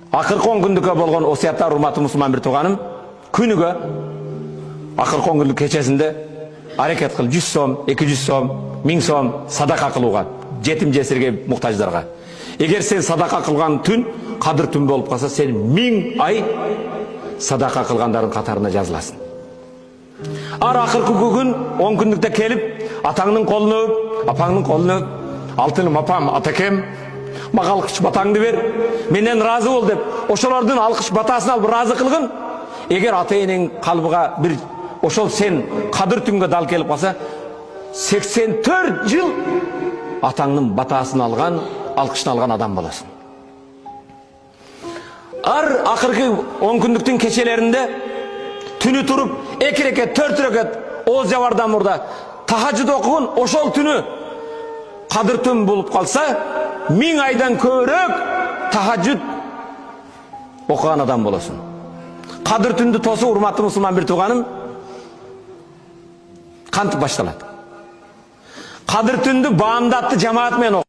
Акыркы 10 күндүккө болгон осуяттар, урматтуу мусулман бир тууганым, күнүгө акыркы 10 күндүк кечесинде аракет кыл 100 сом, 200 сом, 1000 сом садака кылууга, жетим жесирге муктаждарга. Эгер сен садака кылган түн кадыр түн болуп калса, сен 1000 ай садака кылгандардын катарына жазыласың. Ар акыркы күн 10 күндүктө келип, атаңдын колуна өп, апаңдын колуна өп, алтыным апам, атакем, мага алкыш батаңды бер, менден разы бол деп, ошолордун алкыш батасын алып разы кылгын. Эгер ата энең калбыга бир ошол сен кадыр түнгө дал келип калса, 84 жыл атаңдын батасын алган, алкышын алган адам болосуң. Ар акыркы 10 күндүктүн кечелеринде түнү туруп, 2 рекет, 4 рекет оз жабардан мурда тахажжуд окугун, ошол түнү кадыр түн болуп калса, 1000 айдан көбүрөөк тахажжуд окуган адам болосуң. Кадыр түндү тосуу, урматтуу мусулман бир тууганым, кантип башталат? Кадыр түндү баамдатты жамаат менен